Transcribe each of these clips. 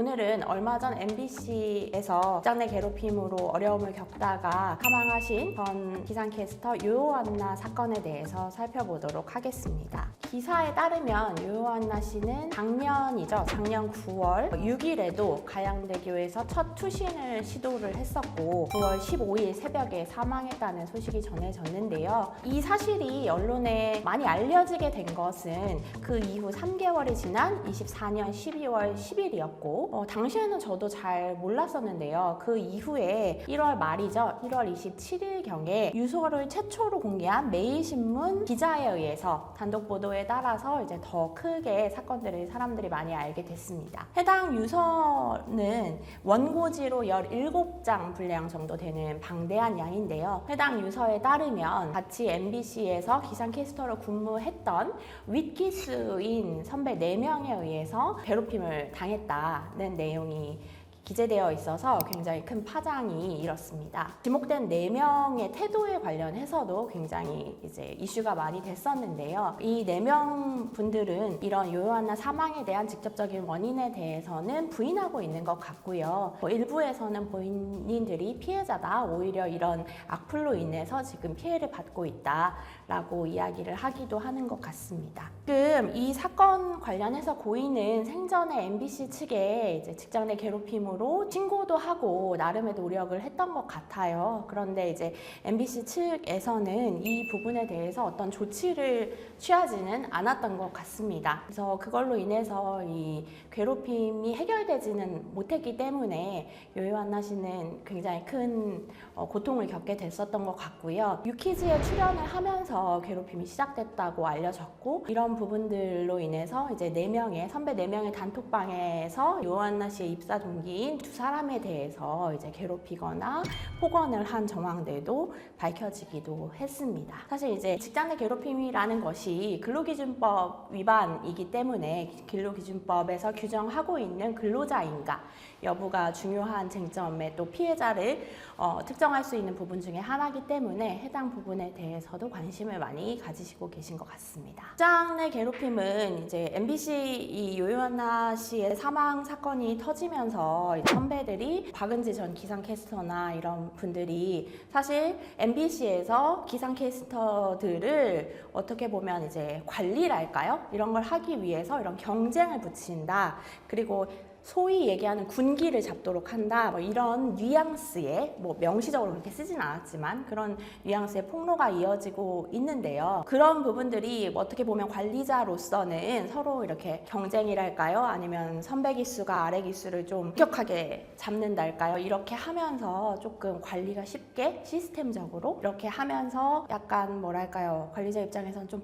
오늘은 얼마 전 MBC에서 직장 내 괴롭힘으로 어려움을 겪다가 사망하신 전 기상캐스터 요요한나 사건에 대해서 살펴보도록 하겠습니다. 기사에 따르면 요요한나 씨는 작년 9월 6일에도 가양대교에서 첫 투신을 시도를 했었고 9월 15일 새벽에 사망했다는 소식이 전해졌는데요. 이 사실이 언론에 많이 알려지게 된 것은 그 이후 3개월이 지난 24년 12월 10일이었고 당시에는 저도 잘 몰랐었는데요. 그 이후에 1월 말이죠. 1월 27일경에 유서를 최초로 공개한 매일신문 기자에 의해서 단독 보도에 따라서 이제 더 크게 사건들을 사람들이 많이 알게 됐습니다. 해당 유서는 원고지로 17장 분량 정도 되는 방대한 양인데요. 해당 유서에 따르면 같이 MBC에서 기상캐스터로 근무했던 윗기수인 선배 4명에 의해서 괴롭힘을 당했다는 내용이 기재되어 있어서 굉장히 큰 파장이 일었습니다. 지목된 4명의 태도에 관련해서도 굉장히 이제 이슈가 많이 됐었는데요. 이 4명 분들은 이런 요요한나 사망에 대한 직접적인 원인에 대해서는 부인하고 있는 것 같고요. 일부에서는 본인들이 피해자다, 오히려 이런 악플로 인해서 지금 피해를 받고 있다라고 이야기를 하기도 하는 것 같습니다. 지금 이 사건 관련해서 고인은 생전에 MBC 측에 이제 직장 내 괴롭힘으로 신고도 하고 나름의 노력을 했던 것 같아요. 그런데 이제 MBC 측에서는 이 부분에 대해서 어떤 조치를 취하지는 않았던 것 같습니다. 그래서 그걸로 인해서 이 괴롭힘이 해결되지는 못했기 때문에 요요한나 씨는 굉장히 큰 고통을 겪게 됐었던 것 같고요. 유퀴즈에 출연을 하면서 괴롭힘이 시작됐다고 알려졌고 이런 부분들로 인해서 이제 선배 4명의 단톡방에서 요요한나 씨의 입사 동기인 2사람에 대해서 이제 괴롭히거나 폭언을 한 정황들도 밝혀지기도 했습니다. 사실 이제 직장 내 괴롭힘이라는 것이 근로기준법 위반이기 때문에 근로기준법에서 규정하고 있는 근로자인가 여부가 중요한 쟁점에 또 피해자를 특정할 수 있는 부분 중에 하나이기 때문에 해당 부분에 대해서도 관심을 많이 가지시고 계신 것 같습니다. 직장 내 괴롭힘은 이제 MBC 이 요요한나 씨의 사망 사건이 터지면서 선배들이 박은지 전 기상캐스터나 이런 분들이 사실 MBC에서 기상캐스터들을 어떻게 보면 이제 관리랄까요? 이런 걸 하기 위해서 이런 경쟁을 붙인다. 그리고 소위 얘기하는 군기를 잡도록 한다. 이런 뉘앙스의 명시적으로 그렇게 쓰진 않았지만 그런 뉘앙스의 폭로가 이어지고 있는데요. 그런 부분들이 어떻게 보면 관리자로서는 서로 이렇게 경쟁이랄까요? 아니면 선배 기수가 아래 기수를 좀 엄격하게 잡는달까요? 이렇게 하면서 조금 관리가 쉽게 시스템적으로 이렇게 하면서 약간 뭐랄까요? 관리자 입장에서는 좀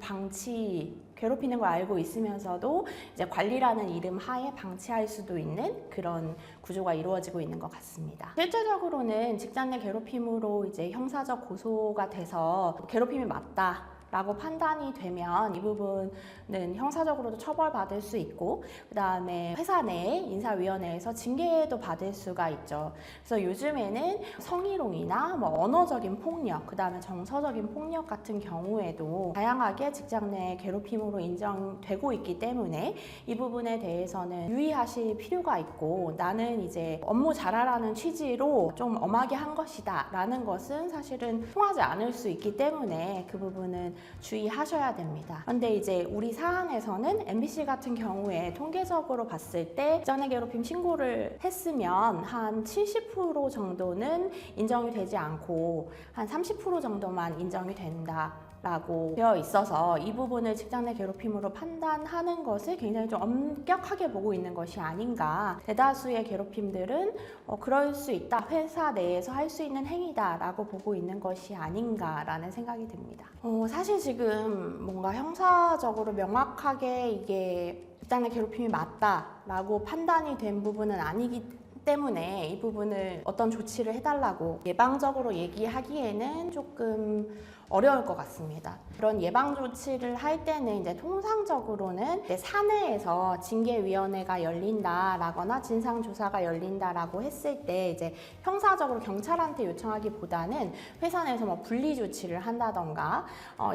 괴롭히는 걸 알고 있으면서도 이제 관리라는 이름 하에 방치할 수도 있는 그런 구조가 이루어지고 있는 것 같습니다. 실제적으로는 직장 내 괴롭힘으로 이제 형사적 고소가 돼서 괴롭힘이 맞다라고 판단이 되면 이 부분은 형사적으로도 처벌받을 수 있고 그 다음에 회사 내 인사위원회에서 징계도 받을 수가 있죠. 그래서 요즘에는 성희롱이나 언어적인 폭력, 그 다음에 정서적인 폭력 같은 경우에도 다양하게 직장 내 괴롭힘으로 인정되고 있기 때문에 이 부분에 대해서는 유의하실 필요가 있고 나는 이제 업무 잘하라는 취지로 좀 엄하게 한 것이다 라는 것은 사실은 통하지 않을 수 있기 때문에 그 부분은 주의하셔야 됩니다. 그런데 이제 우리 사안에서는 MBC 같은 경우에 통계적으로 봤을 때 직장 내 괴롭힘 신고를 했으면 한 70% 정도는 인정이 되지 않고 한 30% 정도만 인정이 된다 라고 되어 있어서 이 부분을 직장 내 괴롭힘으로 판단하는 것을 굉장히 좀 엄격하게 보고 있는 것이 아닌가. 대다수의 괴롭힘들은 그럴 수 있다. 회사 내에서 할 수 있는 행위다 라고 보고 있는 것이 아닌가라는 생각이 듭니다. 사실 지금 뭔가 형사적으로 명확하게 이게 직장 내 괴롭힘이 맞다라고 판단이 된 부분은 아니기 때문에 이 부분을 어떤 조치를 해달라고 예방적으로 얘기하기에는 조금 어려울 것 같습니다. 그런 예방 조치를 할 때는 이제 통상적으로는 이제 사내에서 징계위원회가 열린다라거나 진상조사가 열린다라고 했을 때 이제 형사적으로 경찰한테 요청하기보다는 회사 내에서 뭐 분리 조치를 한다던가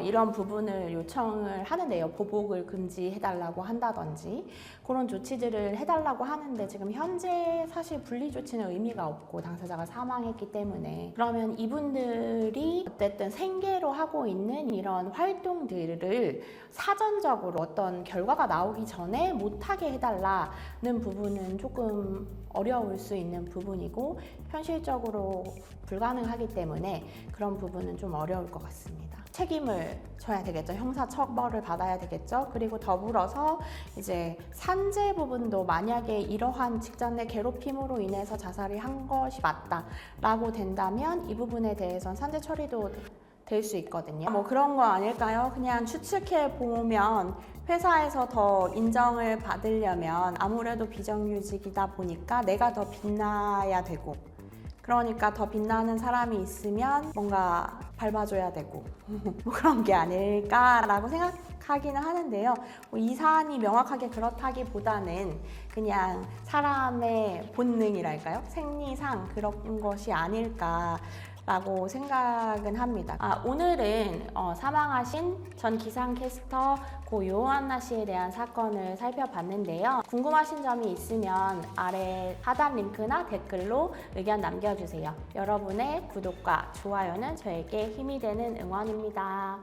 이런 부분을 요청을 하는데요. 보복을 금지해달라고 한다든지 그런 조치들을 해달라고 하는데 지금 현재 사실 분리 조치는 의미가 없고 당사자가 사망했기 때문에 그러면 이분들이 어쨌든 생계로 하고 있는 이런 활동들을 사전적으로 어떤 결과가 나오기 전에 못하게 해달라는 부분은 조금 어려울 수 있는 부분이고 현실적으로 불가능하기 때문에 그런 부분은 좀 어려울 것 같습니다. 책임을 져야 되겠죠. 형사 처벌을 받아야 되겠죠. 그리고 더불어서 이제 산재 부분도 만약에 이러한 직장 내 괴롭힘으로 인해서 자살을 한 것이 맞다라고 된다면 이 부분에 대해서는 산재 처리도 될 수 있거든요. 뭐 그런 거 아닐까요? 그냥 추측해 보면 회사에서 더 인정을 받으려면 아무래도 비정규직이다 보니까 내가 더 빛나야 되고 그러니까 더 빛나는 사람이 있으면 뭔가 밟아줘야 되고 뭐 그런 게 아닐까라고 생각하기는 하는데요. 이 사안이 명확하게 그렇다기보다는 그냥 사람의 본능이랄까요? 생리상 그런 것이 아닐까 라고 생각은 합니다. 오늘은 사망하신 전 기상캐스터 고 요한나 씨에 대한 사건을 살펴봤는데요. 궁금하신 점이 있으면 아래 하단 링크나 댓글로 의견 남겨주세요. 여러분의 구독과 좋아요는 저에게 힘이 되는 응원입니다.